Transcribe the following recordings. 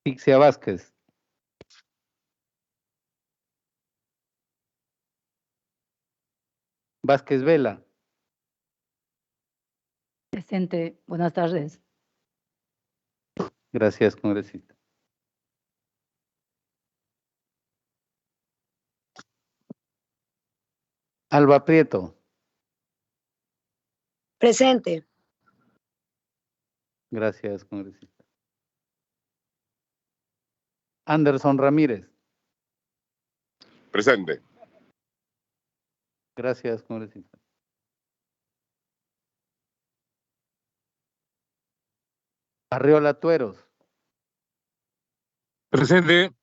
Tixia Vázquez. Vázquez Vela. Presente. Buenas tardes. Gracias, congresista. Alba Prieto. Presente. Gracias, congresista. Anderson Ramírez. Presente. Gracias, congresista. Arriola Tueros. Presente.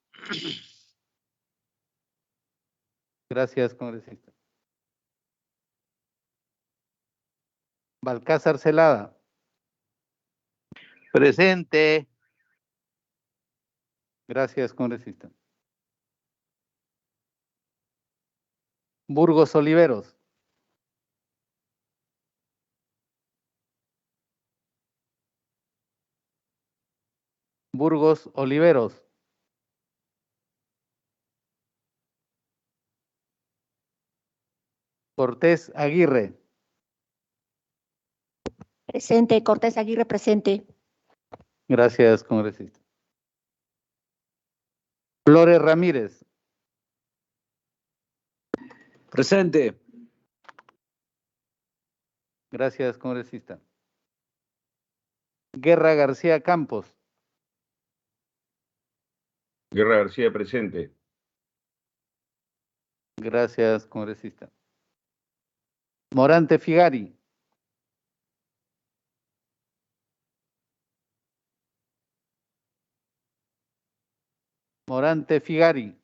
Gracias, congresista. Balcázar Celada. Presente. Gracias, congresista. Burgos Oliveros. Burgos Oliveros. Cortés Aguirre. Presente. Cortés Aguirre, presente. Gracias, congresista. Flores Ramírez. Presente. Gracias, congresista. Guerra García Campos. Guerra García, presente. Gracias, congresista. Morante Figari. Morante Figari.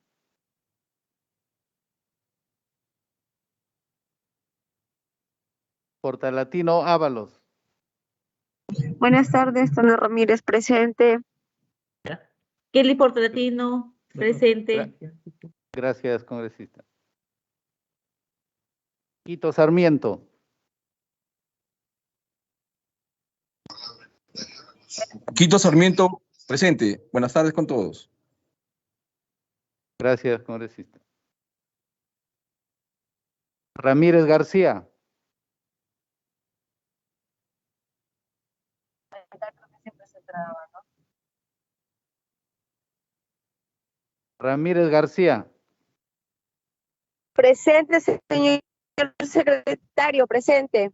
Portalatino Ábalos. Buenas tardes, Tona Ramírez, presente. Kelly Portalatino, presente. Gracias, congresista. Quito Sarmiento. Quito Sarmiento, presente. Buenas tardes con todos. Gracias, congresista. Ramírez García. Ramírez García. Presente, señor secretario, presente.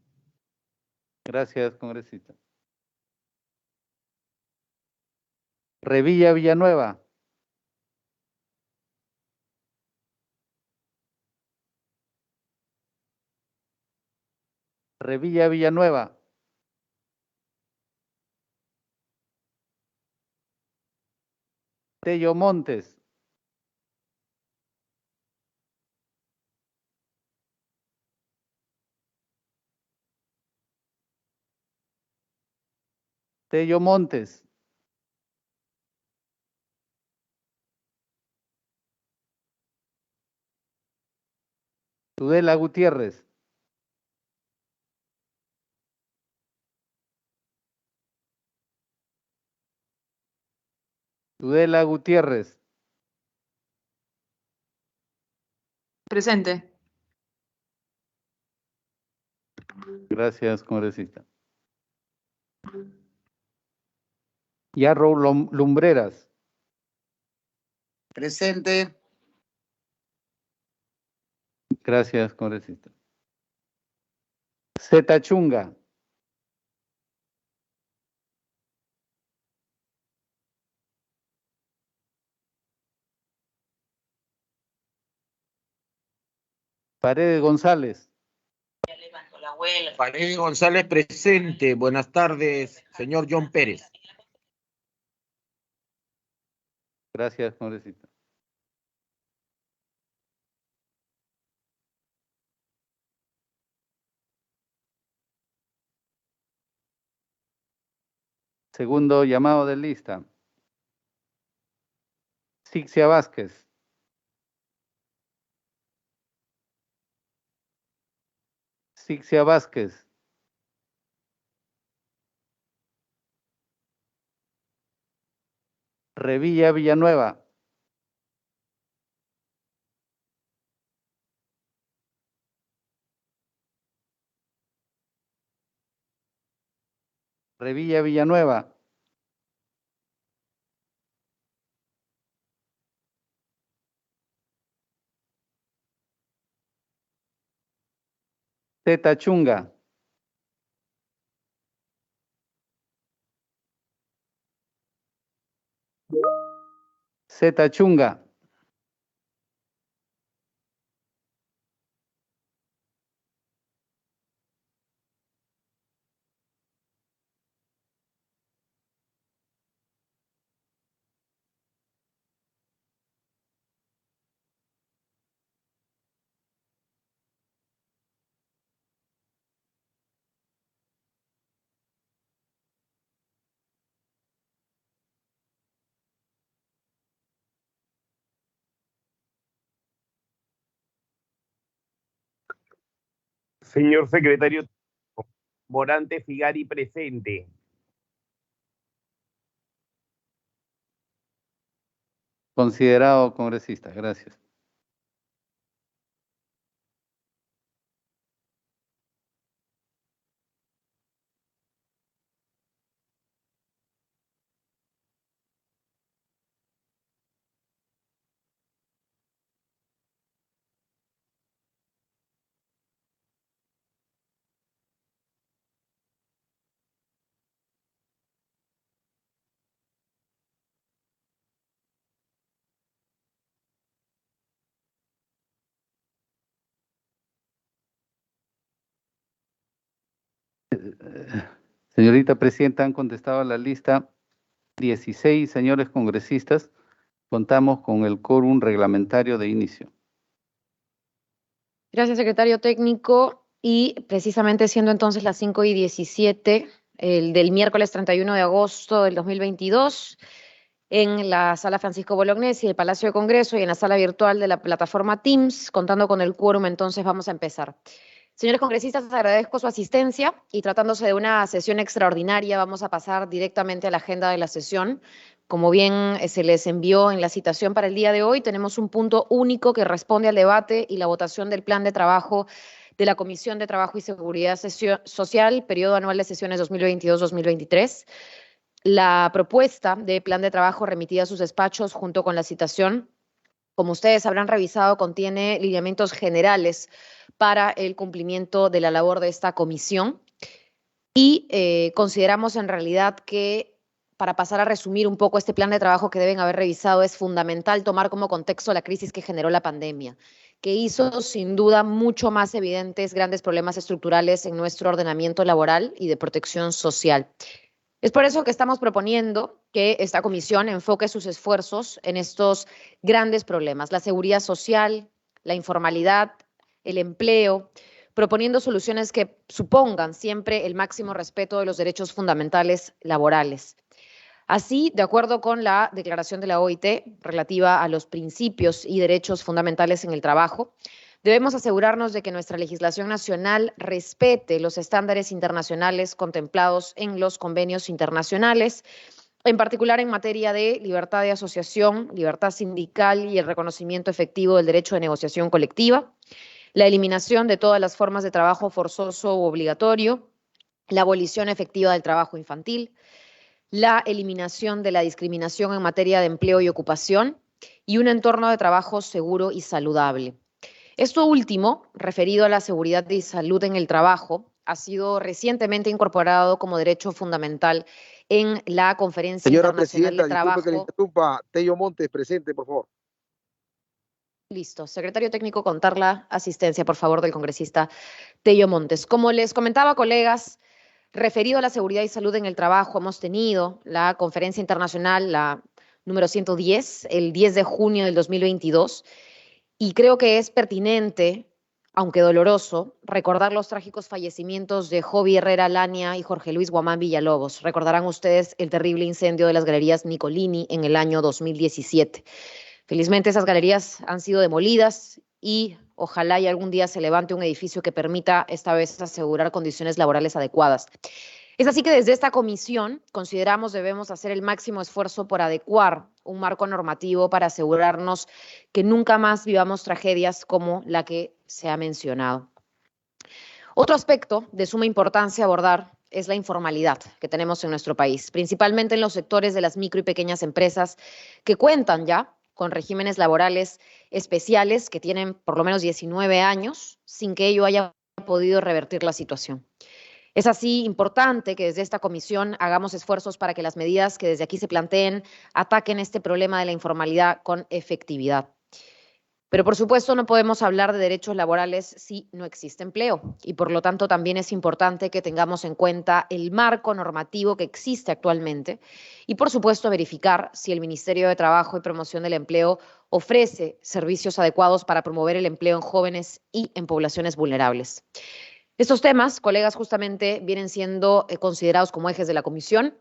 Gracias, congresista. Revilla Villanueva. Revilla Villanueva. Tello Montes. Tello Montes. Tudela Gutiérrez. Tudela Gutiérrez. Presente. Gracias, congresista. Yarrow Lumbreras. Presente. Gracias, congresista. Zeta Chunga. Paredes González. Paredes González, presente. Buenas tardes, señor John Pérez. Gracias, congresista. Segundo llamado de lista. Sixia Vázquez. Sixia Vázquez. Revilla Villanueva. Revilla Villanueva. Zeta Chunga. Zeta Chunga. Señor secretario, Morante Figari presente. Considerado congresista. Gracias. Señorita Presidenta, han contestado a la lista 16 señores congresistas. Contamos con el quórum reglamentario de inicio. Gracias, secretario técnico. Y precisamente siendo entonces las 5:17 del miércoles 31 de agosto del 2022, en la sala Francisco Bolognesi del Palacio de Congreso y en la sala virtual de la plataforma Teams, contando con el quórum, entonces vamos a empezar. Señores congresistas, agradezco su asistencia y tratándose de una sesión extraordinaria, vamos a pasar directamente a la agenda de la sesión. Como bien se les envió en la citación para el día de hoy, tenemos un punto único que responde al debate y la votación del plan de trabajo de la Comisión de Trabajo y Seguridad Social, periodo anual de sesiones 2022-2023. La propuesta de plan de trabajo remitida a sus despachos junto con la citación, como ustedes habrán revisado, contiene lineamientos generales para el cumplimiento de la labor de esta comisión y consideramos en realidad que, para pasar a resumir un poco este plan de trabajo que deben haber revisado, es fundamental tomar como contexto la crisis que generó la pandemia, que hizo sin duda mucho más evidentes grandes problemas estructurales en nuestro ordenamiento laboral y de protección social. Es por eso que estamos proponiendo que esta comisión enfoque sus esfuerzos en estos grandes problemas: la seguridad social, la informalidad, el empleo, proponiendo soluciones que supongan siempre el máximo respeto de los derechos fundamentales laborales. Así, de acuerdo con la declaración de la OIT relativa a los principios y derechos fundamentales en el trabajo, debemos asegurarnos de que nuestra legislación nacional respete los estándares internacionales contemplados en los convenios internacionales, en particular en materia de libertad de asociación, libertad sindical y el reconocimiento efectivo del derecho de negociación colectiva, la eliminación de todas las formas de trabajo forzoso u obligatorio, la abolición efectiva del trabajo infantil, la eliminación de la discriminación en materia de empleo y ocupación y un entorno de trabajo seguro y saludable. Esto último, referido a la seguridad y salud en el trabajo, ha sido recientemente incorporado como derecho fundamental en la Conferencia Internacional de Trabajo. Disculpe que le interrumpa. Tello Montes, presente, por favor. Listo. Secretario técnico, contar la asistencia, por favor, del congresista Tello Montes. Como les comentaba, colegas, referido a la seguridad y salud en el trabajo, hemos tenido la Conferencia Internacional, la número 110, el 10 de junio del 2022, y creo que es pertinente, aunque doloroso, recordar los trágicos fallecimientos de Jovi Herrera Lania y Jorge Luis Guamán Villalobos. Recordarán ustedes el terrible incendio de las galerías Nicolini en el año 2017. Felizmente esas galerías han sido demolidas y ojalá y algún día se levante un edificio que permita esta vez asegurar condiciones laborales adecuadas. Es así que desde esta comisión consideramos debemos hacer el máximo esfuerzo por adecuar un marco normativo para asegurarnos que nunca más vivamos tragedias como la que se ha mencionado. Otro aspecto de suma importancia abordar es la informalidad que tenemos en nuestro país, principalmente en los sectores de las micro y pequeñas empresas que cuentan ya con regímenes laborales especiales que tienen por lo menos 19 años sin que ello haya podido revertir la situación. Es así importante que desde esta comisión hagamos esfuerzos para que las medidas que desde aquí se planteen ataquen este problema de la informalidad con efectividad. Pero por supuesto no podemos hablar de derechos laborales si no existe empleo y por lo tanto también es importante que tengamos en cuenta el marco normativo que existe actualmente y por supuesto verificar si el Ministerio de Trabajo y Promoción del Empleo ofrece servicios adecuados para promover el empleo en jóvenes y en poblaciones vulnerables. Estos temas, colegas, justamente vienen siendo considerados como ejes de la comisión.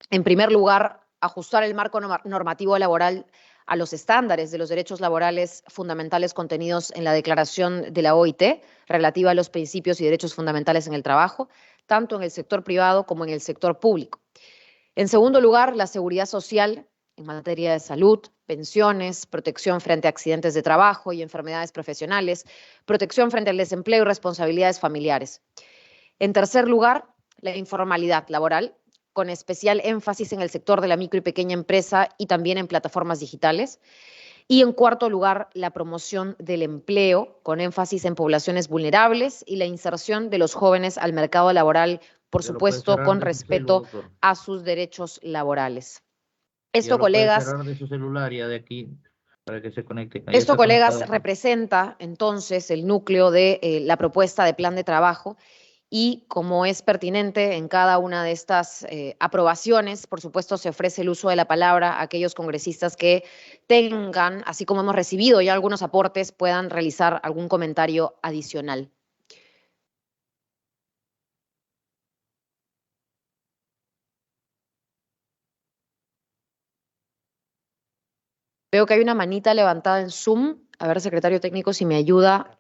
En primer lugar, ajustar el marco normativo laboral a los estándares de los derechos laborales fundamentales contenidos en la Declaración de la OIT relativa a los principios y derechos fundamentales en el trabajo, tanto en el sector privado como en el sector público. En segundo lugar, la seguridad social en materia de salud, pensiones, protección frente a accidentes de trabajo y enfermedades profesionales, protección frente al desempleo y responsabilidades familiares. En tercer lugar, la informalidad laboral, con especial énfasis en el sector de la micro y pequeña empresa y también en plataformas digitales. Y en cuarto lugar, la promoción del empleo, con énfasis en poblaciones vulnerables y la inserción de los jóvenes al mercado laboral, por supuesto, con respeto a sus derechos laborales. Esto, colegas, de su celular ya de aquí para que se conecte. Esto, colegas, representa entonces el núcleo de la propuesta de plan de trabajo y como es pertinente en cada una de estas aprobaciones, por supuesto se ofrece el uso de la palabra a aquellos congresistas que tengan, así como hemos recibido ya algunos aportes, puedan realizar algún comentario adicional. Veo que hay una manita levantada en Zoom. A ver, secretario técnico, si me ayuda.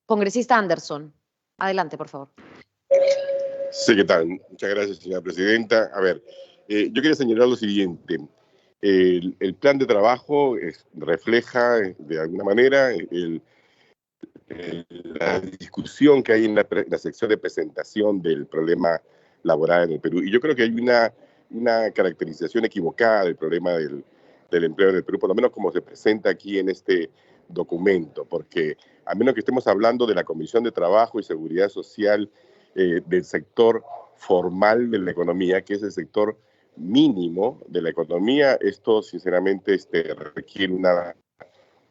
Congresista Anderson, adelante, por favor. Sí, ¿qué tal? Muchas gracias, señora presidenta. A ver, yo quería señalar lo siguiente. El plan de trabajo refleja, de alguna manera, la discusión que hay en la sección de presentación del problema laboral en el Perú. Y yo creo que hay una caracterización equivocada del problema del empleo en el Perú, por lo menos como se presenta aquí en este documento, porque a menos que estemos hablando de la Comisión de Trabajo y Seguridad Social del sector formal de la economía, que es el sector mínimo de la economía, esto sinceramente requiere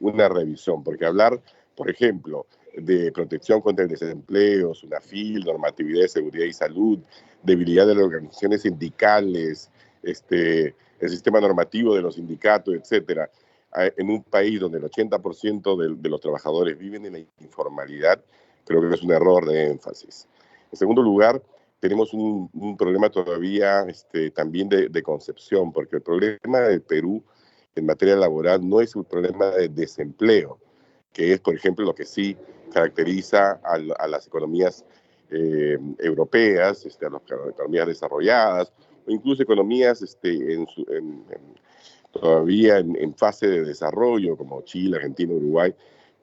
una revisión, porque hablar, por ejemplo, de protección contra el desempleo, SUNAFIL, normatividad de seguridad y salud, debilidad de las organizaciones sindicales, el sistema normativo de los sindicatos, etcétera, en un país donde el 80% de los trabajadores viven en la informalidad, creo que es un error de énfasis. En segundo lugar, tenemos un problema todavía también de concepción, porque el problema del Perú en materia laboral no es un problema de desempleo, que es, por ejemplo, lo que sí caracteriza a las economías europeas, a las economías desarrolladas, o incluso economías todavía en fase de desarrollo, como Chile, Argentina, Uruguay,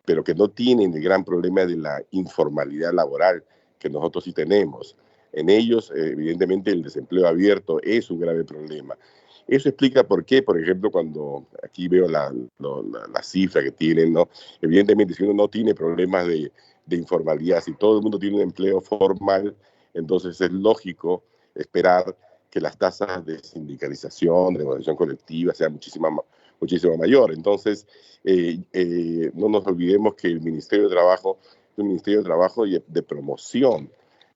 pero que no tienen el gran problema de la informalidad laboral que nosotros sí tenemos. En ellos, evidentemente, el desempleo abierto es un grave problema. Eso explica por qué, por ejemplo, cuando aquí veo la cifra que tienen, ¿no? Evidentemente, si uno no tiene problemas de informalidad, si todo el mundo tiene un empleo formal, entonces es lógico esperar que las tasas de sindicalización, de negociación colectiva sean muchísimo mayor. Entonces, no nos olvidemos que el Ministerio de Trabajo es un Ministerio de Trabajo de promoción,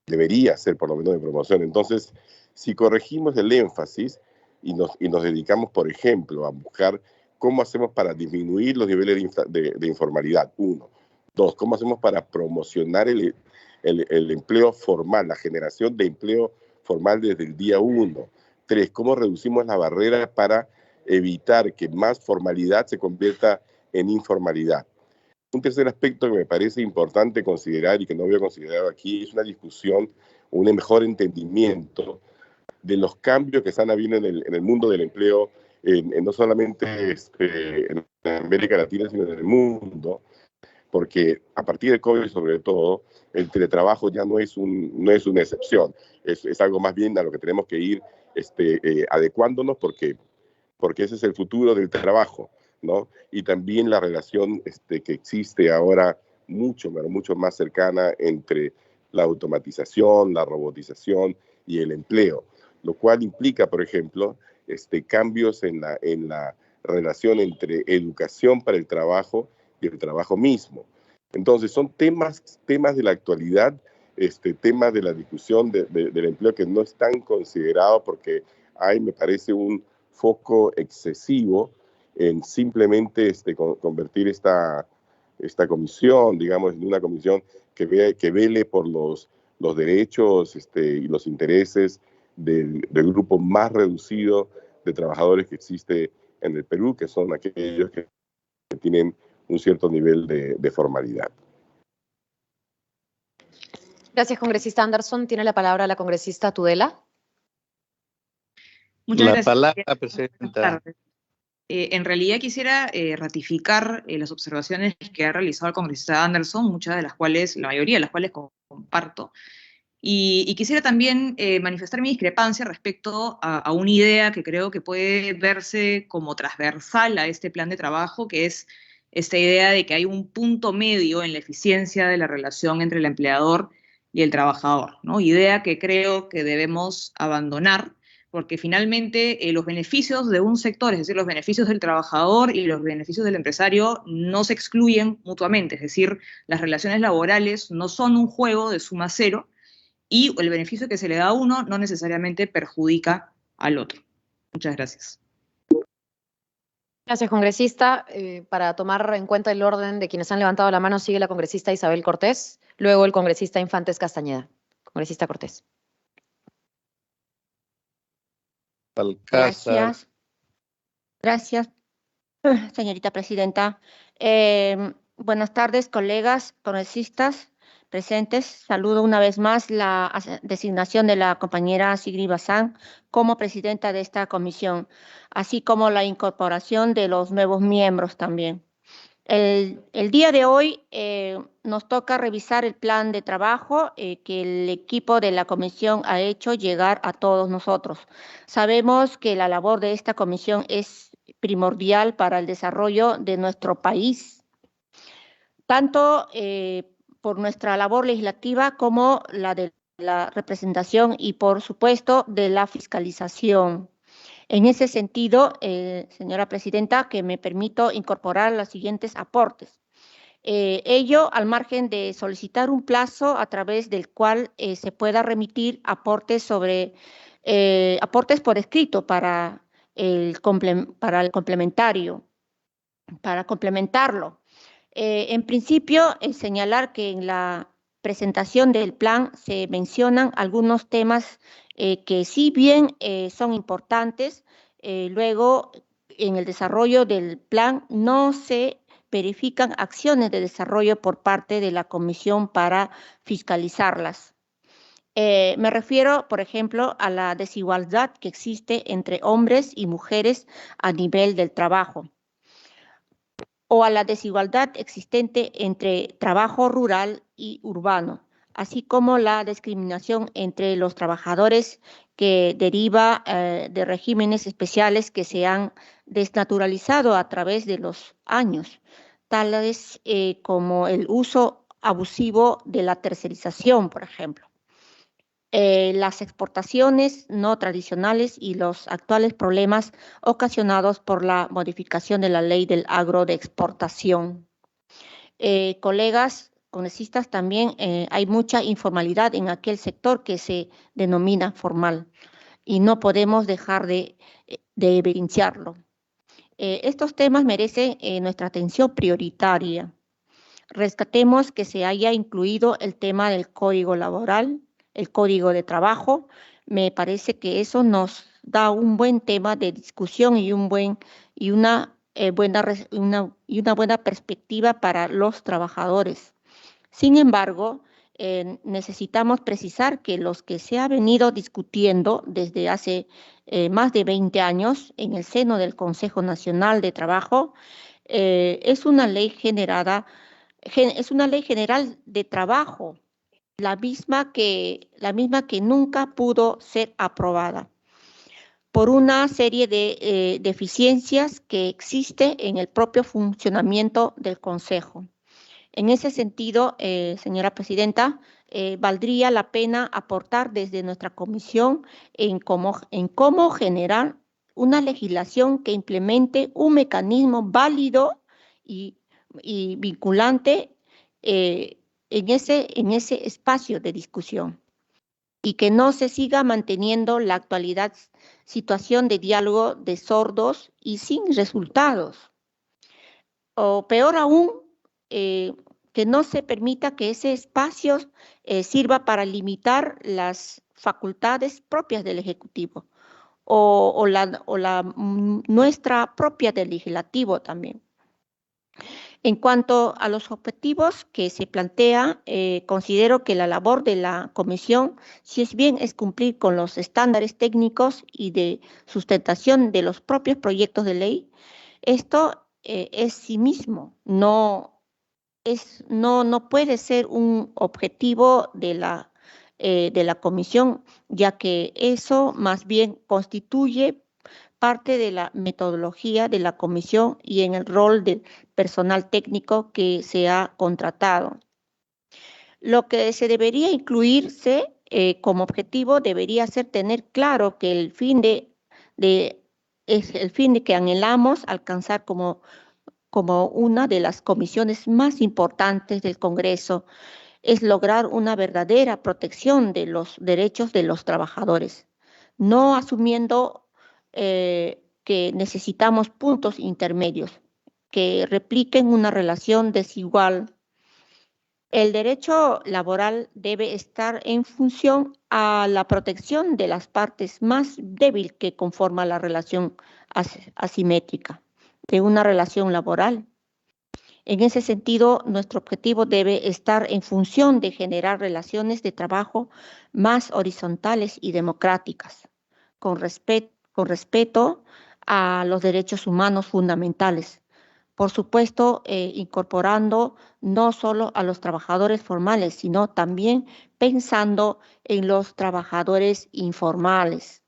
debería ser por lo menos de promoción. Entonces, si corregimos el énfasis y nos dedicamos, por ejemplo, a buscar cómo hacemos para disminuir los niveles de informalidad, 1. 2, cómo hacemos para promocionar el empleo formal, la generación de empleo formal desde el día 1. 3, cómo reducimos la barrera para evitar que más formalidad se convierta en informalidad. Un tercer aspecto que me parece importante considerar y que no había considerado aquí es una discusión un mejor entendimiento de los cambios que están habiendo en el mundo del empleo, no solamente en América Latina, sino en el mundo, porque a partir del COVID, sobre todo, el teletrabajo ya no es una excepción, es algo más bien a lo que tenemos que ir adecuándonos, porque ese es el futuro del trabajo, ¿no? Y también la relación que existe ahora mucho más cercana entre la automatización, la robotización y el empleo, lo cual implica, por ejemplo, cambios en la relación entre educación para el trabajo y el trabajo mismo. Entonces, son temas de la actualidad, temas de la discusión del empleo que no están considerados porque hay, me parece, un foco excesivo en simplemente convertir esta comisión, digamos, en una comisión que vele por los derechos y los intereses del grupo más reducido de trabajadores que existe en el Perú, que son aquellos que tienen un cierto nivel de formalidad. Gracias, congresista Anderson. Tiene la palabra la congresista Tudela. Muchas gracias. La palabra, presidenta. Buenas tardes. En realidad quisiera ratificar las observaciones que ha realizado el congresista Anderson, la mayoría de las cuales comparto. Y quisiera también manifestar mi discrepancia respecto a una idea que creo que puede verse como transversal a este plan de trabajo, que es esta idea de que hay un punto medio en la eficiencia de la relación entre el empleador y el trabajador, ¿no? Idea que creo que debemos abandonar, porque finalmente los beneficios de un sector, es decir, los beneficios del trabajador y los beneficios del empresario no se excluyen mutuamente, es decir, las relaciones laborales no son un juego de suma cero y el beneficio que se le da a uno no necesariamente perjudica al otro. Muchas gracias. Gracias, congresista. Para tomar en cuenta el orden de quienes han levantado la mano, sigue la congresista Isabel Cortés, luego el congresista Infantes Castañeda. Congresista Cortés. Gracias, señorita presidenta. Buenas tardes, colegas congresistas presentes. Saludo una vez más la designación de la compañera Sigrid Bazán como presidenta de esta comisión, así como la incorporación de los nuevos miembros también. El día de hoy nos toca revisar el plan de trabajo que el equipo de la comisión ha hecho llegar a todos nosotros. Sabemos que la labor de esta comisión es primordial para el desarrollo de nuestro país, tanto por nuestra labor legislativa como la de la representación y, por supuesto, de la fiscalización. En ese sentido, señora presidenta, que me permito incorporar los siguientes aportes. Ello al margen de solicitar un plazo a través del cual se pueda remitir aportes por escrito para el complementario, para complementarlo. En principio, señalar que en la presentación del plan se mencionan algunos temas que si bien son importantes, luego en el desarrollo del plan no se verifican acciones de desarrollo por parte de la comisión para fiscalizarlas. Me refiero, por ejemplo, a la desigualdad que existe entre hombres y mujeres a nivel del trabajo, o a la desigualdad existente entre trabajo rural y urbano, así como la discriminación entre los trabajadores que deriva de regímenes especiales que se han desnaturalizado a través de los años, tales como el uso abusivo de la tercerización, por ejemplo. Las exportaciones no tradicionales y los actuales problemas ocasionados por la modificación de la ley del agro de exportación. Colegas congresistas, también hay mucha informalidad en aquel sector que se denomina formal y no podemos dejar de evidenciarlo. Estos temas merecen nuestra atención prioritaria. Rescatemos que se haya incluido el tema del código laboral, el código de trabajo. Me parece que eso nos da un buen tema de discusión y una buena perspectiva para los trabajadores. Sin embargo, necesitamos precisar que los que se ha venido discutiendo desde hace más de 20 años en el seno del Consejo Nacional de Trabajo es una ley general de trabajo, la misma que nunca pudo ser aprobada por una serie de deficiencias que existe en el propio funcionamiento del Consejo. En ese sentido, señora presidenta, valdría la pena aportar desde nuestra comisión en cómo generar una legislación que implemente un mecanismo válido y vinculante en ese espacio de discusión, y que no se siga manteniendo la actualidad situación de diálogo de sordos y sin resultados. O peor aún, que no se permita que ese espacio sirva para limitar las facultades propias del Ejecutivo o nuestra propia del Legislativo también. En cuanto a los objetivos que se plantea, considero que la labor de la Comisión, si es bien, es cumplir con los estándares técnicos y de sustentación de los propios proyectos de ley. Esto es sí mismo, no puede ser un objetivo de la Comisión, ya que eso más bien constituye parte de la metodología de la Comisión y en el rol del personal técnico que se ha contratado. Lo que se debería incluirse como objetivo debería ser tener claro que el fin que anhelamos alcanzar como una de las comisiones más importantes del Congreso es lograr una verdadera protección de los derechos de los trabajadores, no asumiendo que necesitamos puntos intermedios que repliquen una relación desigual. El derecho laboral debe estar en función a la protección de las partes más débiles que conforman la relación asimétrica de una relación laboral. En ese sentido, nuestro objetivo debe estar en función de generar relaciones de trabajo más horizontales y democráticas, con respeto a los derechos humanos fundamentales. Por supuesto, incorporando no solo a los trabajadores formales, sino también pensando en los trabajadores informales.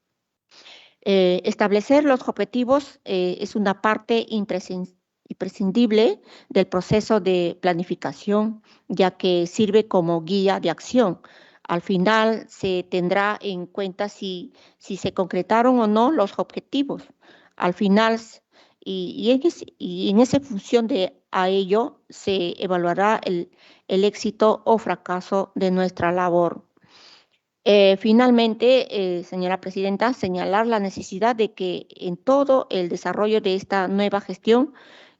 Establecer los objetivos es una parte imprescindible del proceso de planificación, ya que sirve como guía de acción. Al final se tendrá en cuenta si se concretaron o no los objetivos. Al final, y en esa función a ello, se evaluará el éxito o fracaso de nuestra labor. Finalmente, señora presidenta, señalar la necesidad de que en todo el desarrollo de esta nueva gestión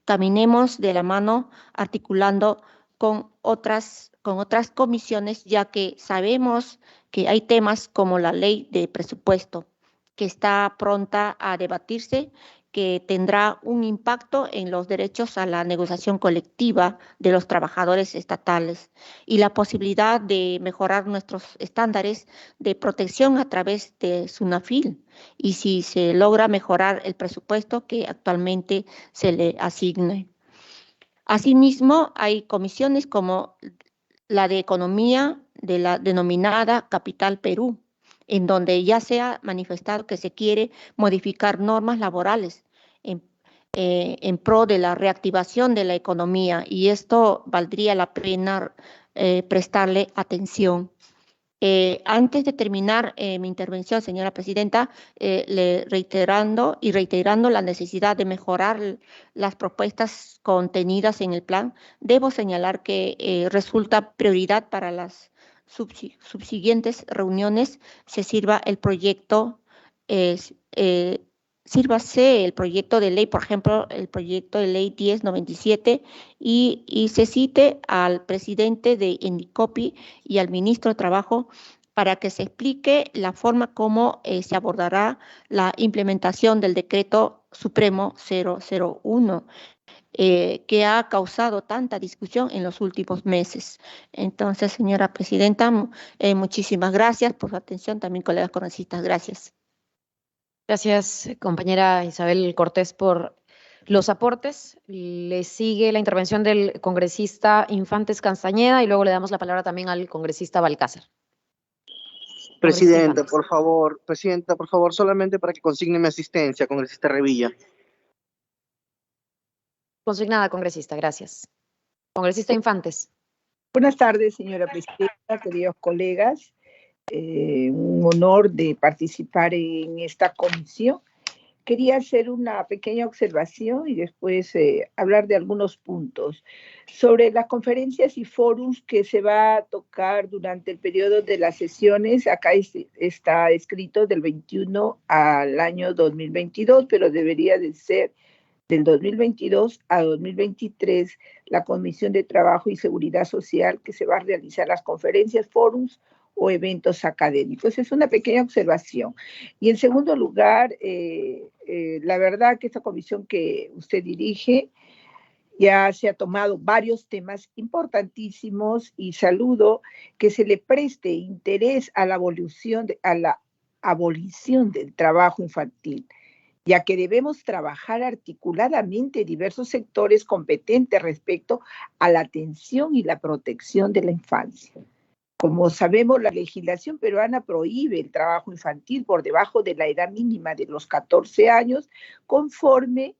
caminemos de la mano articulando con otras comisiones, ya que sabemos que hay temas como la ley de presupuesto, que está pronta a debatirse, que tendrá un impacto en los derechos a la negociación colectiva de los trabajadores estatales y la posibilidad de mejorar nuestros estándares de protección a través de SUNAFIL, y si se logra mejorar el presupuesto que actualmente se le asigne. Asimismo, hay comisiones como la de Economía, de la denominada Capital Perú, en donde ya se ha manifestado que se quiere modificar normas laborales en pro de la reactivación de la economía, y esto valdría la pena prestarle atención. Antes de terminar mi intervención, señora presidenta, reiterando la necesidad de mejorar las propuestas contenidas en el plan, debo señalar que resulta prioridad para las subsiguientes reuniones sírvase el proyecto de ley, por ejemplo, el proyecto de ley 1097, y se cite al presidente de Indicopi y al ministro de Trabajo para que se explique la forma como se abordará la implementación del decreto supremo 001. que ha causado tanta discusión en los últimos meses. Entonces, señora presidenta, muchísimas gracias por su atención, también colegas congresistas, gracias. Gracias, compañera Isabel Cortés, por los aportes. Le sigue la intervención del congresista Infantes Castañeda y luego le damos la palabra también al congresista Balcázar. Presidenta, por favor, presidenta, por favor, solamente para que consigne mi asistencia, congresista Revilla. Consignada, congresista, gracias. Congresista Infantes. Buenas tardes, señora presidenta, queridos colegas. Un honor de participar en esta comisión. Quería hacer una pequeña observación y después hablar de algunos puntos sobre las conferencias y foros que se va a tocar durante el periodo de las sesiones. Acá está escrito del 21 al año 2022, pero debería de ser del 2022 a 2023 la Comisión de Trabajo y Seguridad Social, que se va a realizar las conferencias, foros o eventos académicos. Es una pequeña observación. Y en segundo lugar, la verdad que esta comisión que usted dirige ya se ha tomado varios temas importantísimos y saludo que se le preste interés a la abolición del trabajo infantil, ya que debemos trabajar articuladamente diversos sectores competentes respecto a la atención y la protección de la infancia. Como sabemos, la legislación peruana prohíbe el trabajo infantil por debajo de la edad mínima de los 14 años, conforme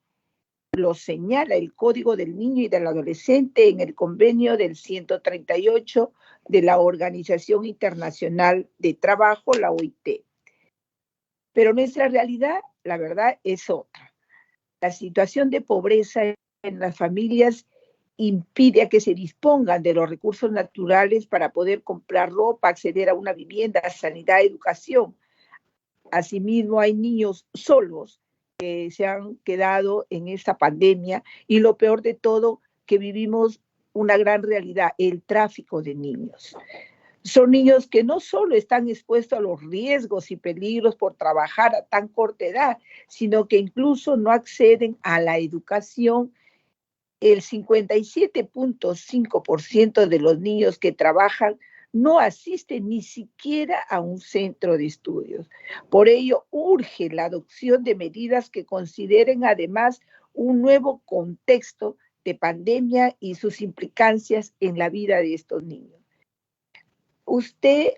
lo señala el Código del Niño y del Adolescente en el convenio del 138 de la Organización Internacional de Trabajo, la OIT. Pero nuestra realidad, la verdad, es otra. La situación de pobreza en las familias impide a que se dispongan de los recursos naturales para poder comprar ropa, acceder a una vivienda, sanidad, educación. Asimismo, hay niños solos que se han quedado en esta pandemia y lo peor de todo, que vivimos una gran realidad, el tráfico de niños. Son niños que no solo están expuestos a los riesgos y peligros por trabajar a tan corta edad, sino que incluso no acceden a la educación. El 57.5% de los niños que trabajan no asisten ni siquiera a un centro de estudios. Por ello, urge la adopción de medidas que consideren además un nuevo contexto de pandemia y sus implicancias en la vida de estos niños. Usted,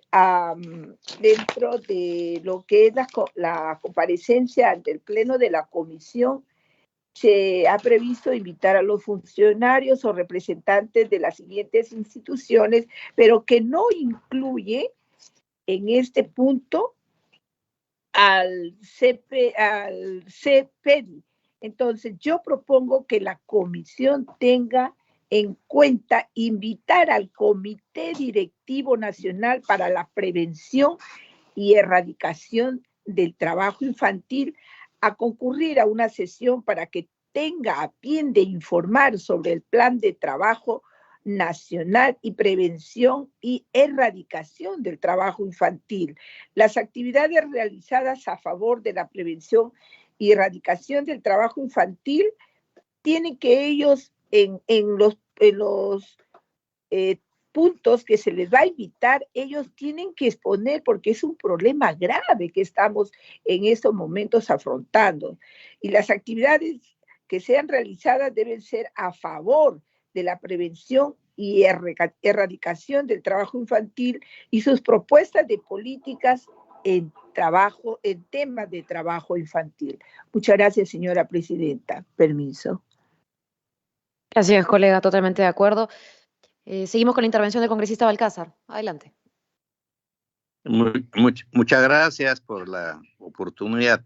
dentro de lo que es la comparecencia ante el Pleno de la Comisión, se ha previsto invitar a los funcionarios o representantes de las siguientes instituciones, pero que no incluye en este punto al CPEDI. Entonces, yo propongo que la comisión tenga en cuenta invitar al Comité Directivo Nacional para la Prevención y Erradicación del Trabajo Infantil a concurrir a una sesión para que tenga a bien de informar sobre el Plan de Trabajo Nacional y Prevención y Erradicación del Trabajo Infantil, las actividades realizadas a favor de la prevención y erradicación del trabajo infantil. Tienen que ellos en los puntos que se les va a invitar, ellos tienen que exponer, porque es un problema grave que estamos en estos momentos afrontando. Y las actividades que sean realizadas deben ser a favor de la prevención y erradicación del trabajo infantil y sus propuestas de políticas en temas de trabajo infantil. Muchas gracias, señora presidenta. Permiso. Gracias, colega, totalmente de acuerdo. Seguimos con la intervención del congresista Balcázar. Adelante. Muchas gracias por la oportunidad.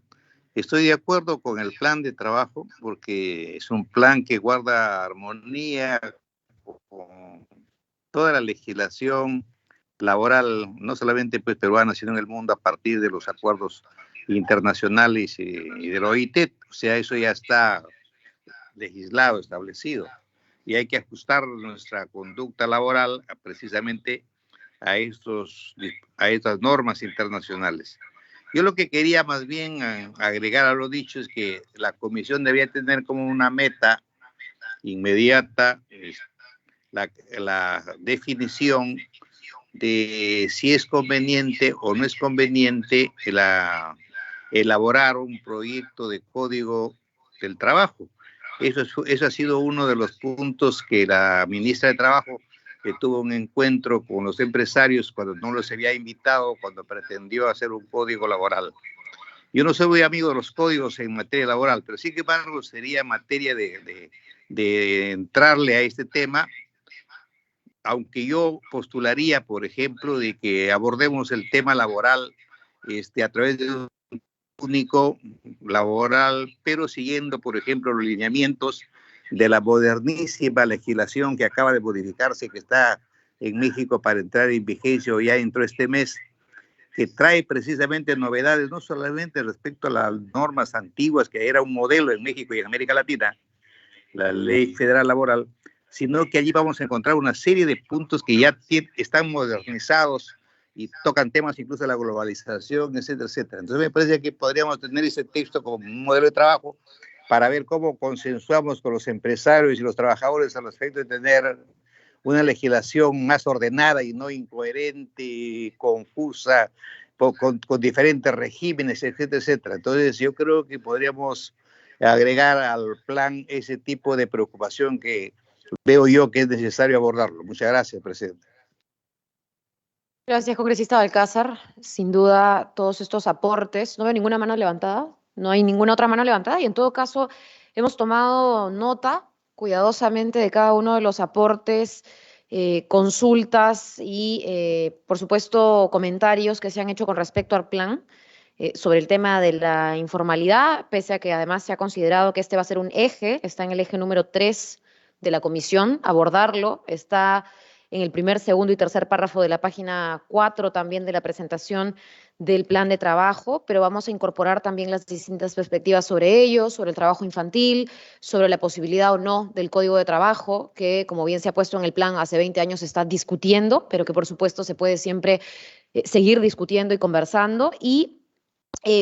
Estoy de acuerdo con el plan de trabajo porque es un plan que guarda armonía con toda la legislación laboral, no solamente pues peruana, sino en el mundo a partir de los acuerdos internacionales y de la OIT. O sea, eso ya está legislado, establecido. Y hay que ajustar nuestra conducta laboral precisamente a estas normas internacionales. Yo lo que quería más bien agregar a lo dicho es que la comisión debía tener como una meta inmediata la definición de si es conveniente o no es conveniente elaborar un proyecto de código del trabajo. Eso ha sido uno de los puntos que la ministra de Trabajo tuvo un encuentro con los empresarios cuando no los había invitado, cuando pretendió hacer un código laboral. Yo no soy muy amigo de los códigos en materia laboral, pero sí que embargo sería materia de entrarle a este tema, aunque yo postularía, por ejemplo, de que abordemos el tema laboral a través de un único laboral, pero siguiendo, por ejemplo, los lineamientos de la modernísima legislación que acaba de modificarse, que está en México para entrar en vigencia o ya entró este mes, que trae precisamente novedades, no solamente respecto a las normas antiguas, que era un modelo en México y en América Latina, la Ley Federal Laboral, sino que allí vamos a encontrar una serie de puntos que ya están modernizados y tocan temas incluso de la globalización, etcétera, etcétera. Entonces me parece que podríamos tener ese texto como un modelo de trabajo para ver cómo consensuamos con los empresarios y los trabajadores al respecto de tener una legislación más ordenada y no incoherente, confusa, con diferentes regímenes, etcétera, etcétera. Entonces yo creo que podríamos agregar al plan ese tipo de preocupación que veo yo que es necesario abordarlo. Muchas gracias, presidente. Gracias, congresista Balcázar. Sin duda, todos estos aportes, no veo ninguna mano levantada, no hay ninguna otra mano levantada y en todo caso hemos tomado nota cuidadosamente de cada uno de los aportes, consultas y, por supuesto, comentarios que se han hecho con respecto al plan sobre el tema de la informalidad, pese a que además se ha considerado que este va a ser un eje, está en el eje número 3 de la comisión, abordarlo, está en el primer, segundo y tercer párrafo de la página 4 también de la presentación del plan de trabajo, pero vamos a incorporar también las distintas perspectivas sobre ello, sobre el trabajo infantil, sobre la posibilidad o no del código de trabajo, que como bien se ha puesto en el plan hace 20 años se está discutiendo, pero que por supuesto se puede siempre seguir discutiendo y conversando. Y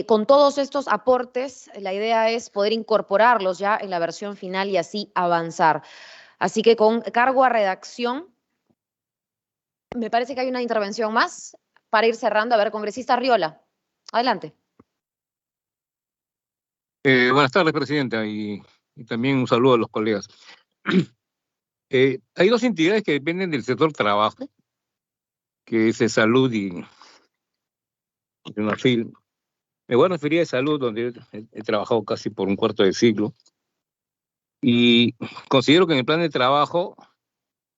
con todos estos aportes, la idea es poder incorporarlos ya en la versión final y así avanzar. Así que con cargo a redacción, me parece que hay una intervención más para ir cerrando. A ver, congresista Arriola, adelante. Buenas tardes, presidenta, y también un saludo a los colegas. Hay dos entidades que dependen del sector trabajo, que es Salud y UNAFIL. Me voy a referir a Salud, donde he trabajado casi por un cuarto de siglo, y considero que en el plan de trabajo,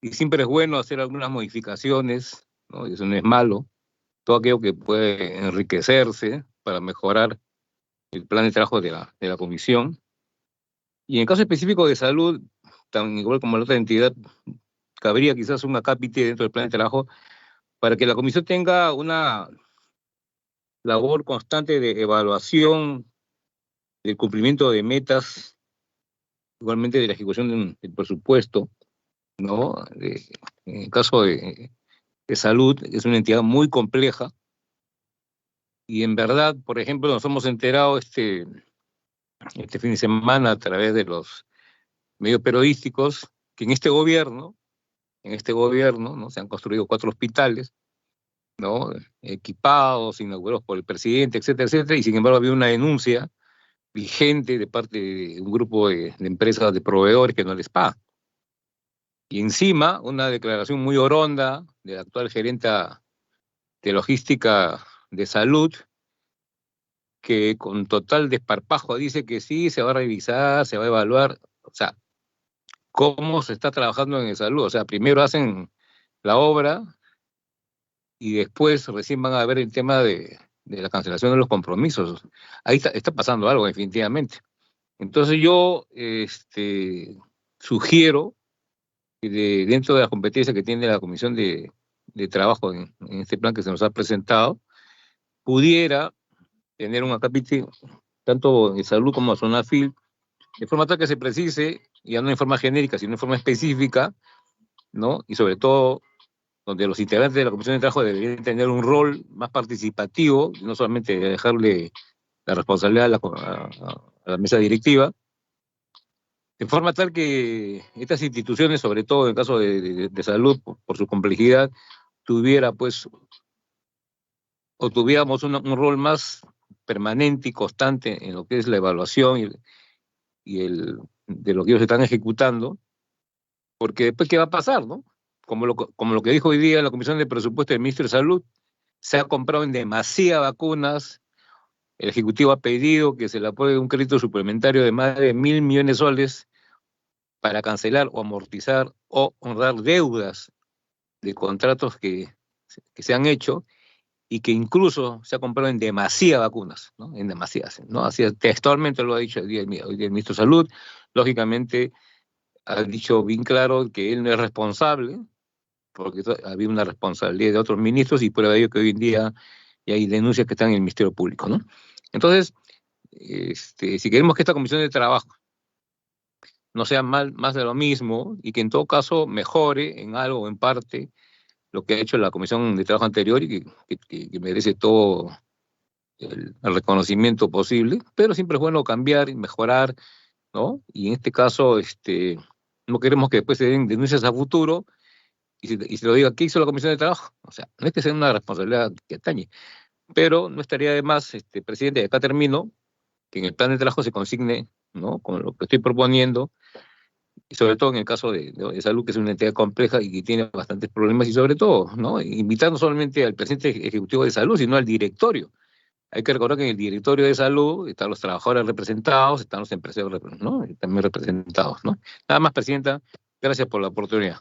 y siempre es bueno hacer algunas modificaciones, ¿no? Y eso no es malo, todo aquello que puede enriquecerse para mejorar el plan de trabajo de la comisión. Y en el caso específico de Salud, tan igual como la otra entidad, cabría quizás un acápite dentro del plan de trabajo para que la comisión tenga una labor constante de evaluación del cumplimiento de metas, igualmente de la ejecución del presupuesto, ¿no? En el caso de Salud, es una entidad muy compleja, y en verdad, por ejemplo, nos hemos enterado este fin de semana a través de los medios periodísticos que en este gobierno, ¿no? Se han construido 4 hospitales, ¿no? Equipados, inaugurados por el presidente, etcétera, etcétera, y sin embargo había una denuncia vigente de parte de un grupo de empresas, de proveedores que no les pagan. Y encima, una declaración muy oronda de la actual gerenta de logística de Salud, que con total desparpajo dice que sí, se va a revisar, se va a evaluar. O sea, ¿cómo se está trabajando en Salud? O sea, primero hacen la obra y después recién van a ver el tema de la cancelación de los compromisos. Ahí está pasando algo, definitivamente. Entonces yo sugiero que dentro de la competencia que tiene la Comisión de Trabajo en este plan que se nos ha presentado, pudiera tener un acápite tanto de Salud como de UNAFIL, de forma tal que se precise, ya no en forma genérica, sino en forma específica, ¿no? Y sobre todo, donde los integrantes de la Comisión de Trabajo deberían tener un rol más participativo, no solamente dejarle la responsabilidad a la mesa directiva, de forma tal que estas instituciones, sobre todo en el caso de salud, por su complejidad, tuviera pues, o tuviéramos un rol más permanente y constante en lo que es la evaluación de lo que ellos están ejecutando, porque después, ¿qué va a pasar, no? Como lo que dijo hoy día en la Comisión de Presupuesto del Ministro de Salud, se ha comprado en demasiadas vacunas, el Ejecutivo ha pedido que se le apruebe un crédito suplementario de más de 1.000 millones de soles para cancelar o amortizar o honrar deudas de contratos que se han hecho, y que incluso se ha comprado en demasiadas vacunas, ¿no? En demasiadas, ¿no? Así textualmente lo ha dicho hoy día el Ministro de Salud. Lógicamente ha dicho bien claro que él no es responsable, porque había una responsabilidad de otros ministros, y prueba de ello que hoy en día ya hay denuncias que están en el Ministerio Público, ¿no? Entonces, si queremos que esta Comisión de Trabajo no sea más de lo mismo, y que en todo caso mejore en algo o en parte lo que ha hecho la Comisión de Trabajo anterior, y que merece todo el reconocimiento posible, pero siempre es bueno cambiar y mejorar, ¿no? Y en este caso, no queremos que después se den denuncias a futuro y se lo diga, ¿qué hizo la Comisión de Trabajo? O sea, no es que sea una responsabilidad que atañe, pero no estaría de más, presidente, y acá termino, que en el plan de trabajo se consigne, ¿no? Con lo que estoy proponiendo, y sobre todo en el caso de salud, que es una entidad compleja y que tiene bastantes problemas, y sobre todo, ¿no? Invitar no solamente al presidente ejecutivo de salud, sino al directorio. Hay que recordar que en el directorio de salud están los trabajadores representados, están los empresarios, ¿no? Y también representados, ¿no? Nada más, presidenta, gracias por la oportunidad.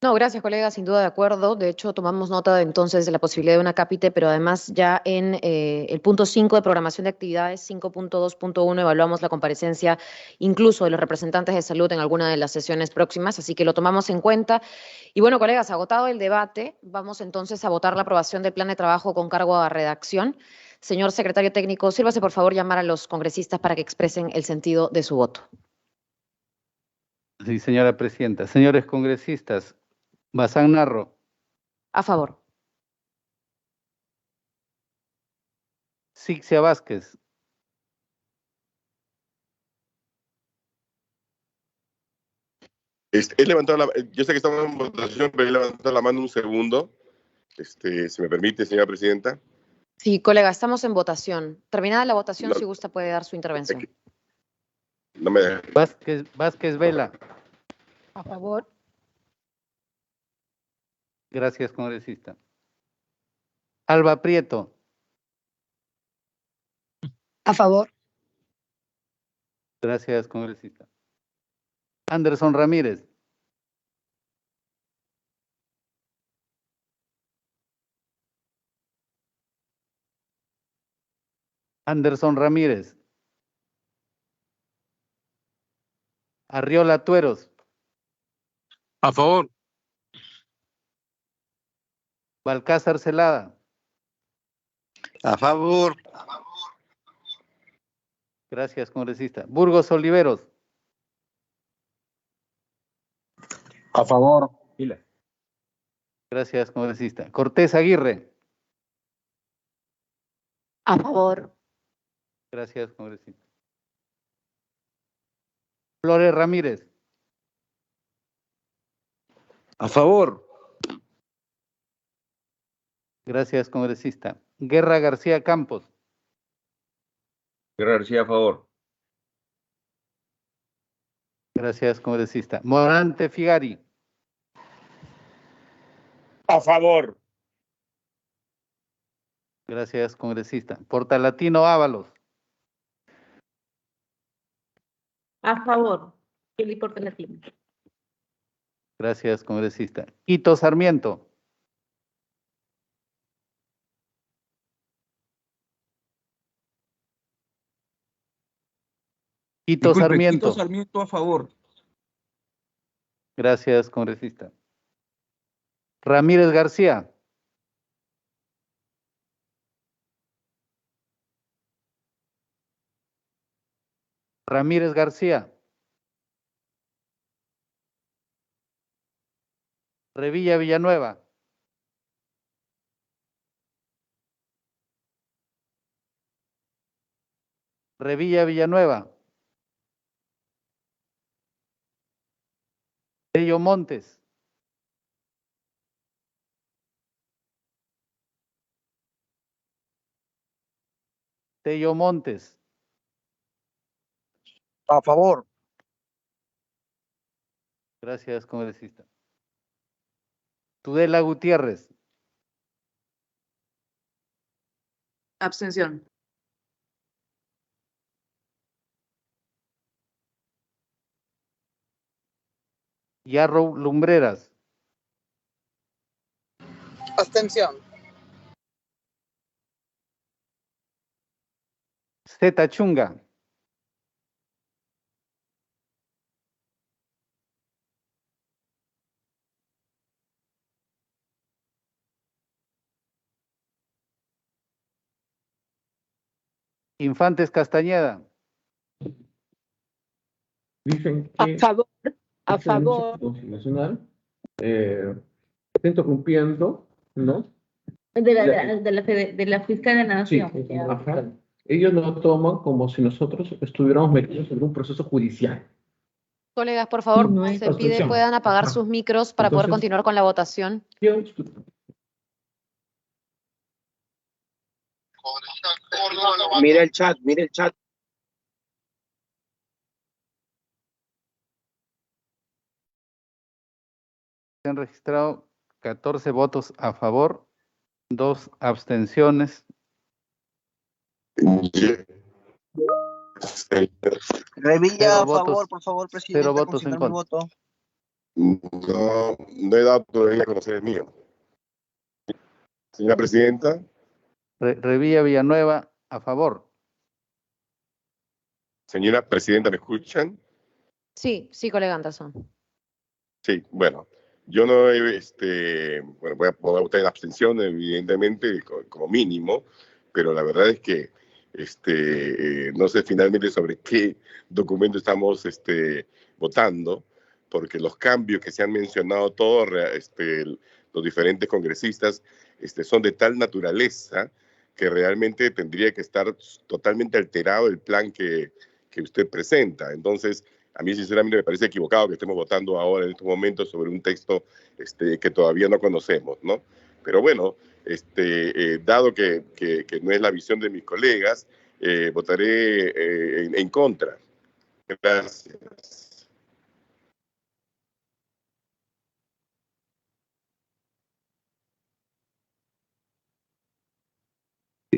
No, gracias, colega, sin duda de acuerdo. De hecho, tomamos nota entonces de la posibilidad de una cápite, pero además ya en el punto 5 de programación de actividades, 5.2.1, evaluamos la comparecencia incluso de los representantes de salud en alguna de las sesiones próximas, así que lo tomamos en cuenta. Y bueno, colegas, agotado el debate, vamos entonces a votar la aprobación del plan de trabajo con cargo a redacción. Señor secretario técnico, sírvase por favor llamar a los congresistas para que expresen el sentido de su voto. Sí, señora presidenta. Señores congresistas, Bazán Narro, A favor. Sixia Vázquez, He levantado yo sé que estamos en votación, pero he levantado la mano un segundo. Si me permite, señora presidenta. Sí, colega, estamos en votación. Terminada la votación, No. si gusta, puede dar su intervención. No me deja. Vázquez Vela. A favor. Gracias, congresista. Alba Prieto. A favor. Gracias, congresista. Anderson Ramírez. Anderson Ramírez. Arriola Tueros. A favor. Balcázar Celada. A favor. Gracias, congresista. Burgos Oliveros. A favor. Gracias, congresista. Cortés Aguirre. A favor. Gracias, congresista. Flores Ramírez. A favor. Gracias, congresista. Guerra García Campos. Guerra García, a favor. Gracias, congresista. Morante Figari. A favor. Gracias, congresista. Portalatino Ábalos. A favor. Kelly Portalatino. Gracias, congresista. Quito Sarmiento. Quito Disculpe, Sarmiento. Quito Sarmiento a favor. Gracias, congresista. Ramírez García. Ramírez García. Revilla Villanueva. Revilla Villanueva. Tello Montes. Tello Montes. A favor. Gracias, congresista. Tudela Gutiérrez. Abstención. Yarrow Lumbreras. Abstención. Zeta Chunga. Infantes Castañeda. Dicen A que favor. A este derecho favor. constitucional está interrumpiendo, ¿no? De la fiscal de la Sí, Nación. ajá. Ellos lo toman como si nosotros estuviéramos metidos en un proceso judicial. Colegas, por favor, No es se pide abstención. puedan apagar Ajá. sus micros para poder Entonces- continuar con la votación. Mira el chat, mira el chat. Se han registrado 14 votos a favor, 2 abstenciones. Revilla, Cero a votos- favor, por favor, presidente, cero votos en consignar mi contra. voto. No he dado todavía a conocer el mío. Señora Presidenta, Revilla Villanueva, a favor. señora Presidenta, ¿me escuchan? Sí, sí, colega Anderson. Sí, bueno, yo no he, bueno, voy a votar en abstención, evidentemente, como mínimo, pero la verdad es que no sé finalmente sobre qué documento estamos votando, porque los cambios que se han mencionado todos los diferentes congresistas son de tal naturaleza que realmente tendría que estar totalmente alterado el plan que usted presenta. Entonces, a mí sinceramente me parece equivocado que estemos votando ahora en estos momentos sobre un texto que todavía no conocemos, ¿no? Pero bueno, dado que no es la visión de mis colegas, votaré en contra. Gracias.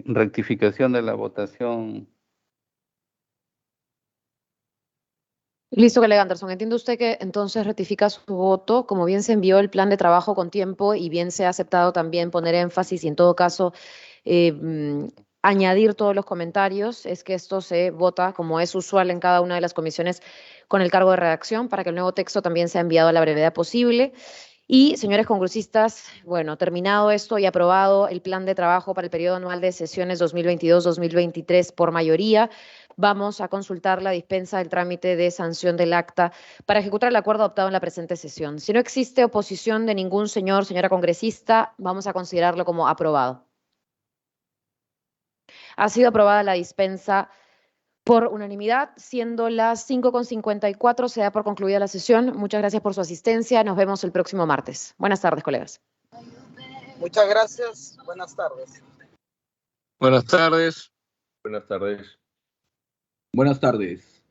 Rectificación de la votación. Listo, colega Anderson. ¿Entiende usted que entonces rectifica su voto? Como bien se envió el plan de trabajo con tiempo y bien se ha aceptado también poner énfasis y en todo caso añadir todos los comentarios, es que esto se vota como es usual en cada una de las comisiones con el cargo de redacción para que el nuevo texto también sea enviado a la brevedad posible. Y, señores congresistas, bueno, terminado esto y aprobado el plan de trabajo para el periodo anual de sesiones 2022-2023 por mayoría, vamos a consultar la dispensa del trámite de sanción del acta para ejecutar el acuerdo adoptado en la presente sesión. Si no existe oposición de ningún señora congresista, vamos a considerarlo como aprobado. Ha sido aprobada la dispensa por unanimidad, siendo las 5:54, se da por concluida la sesión. Muchas gracias por su asistencia. Nos vemos el próximo martes. Buenas tardes, colegas. Muchas gracias. Buenas tardes. Buenas tardes. Buenas tardes. Buenas tardes.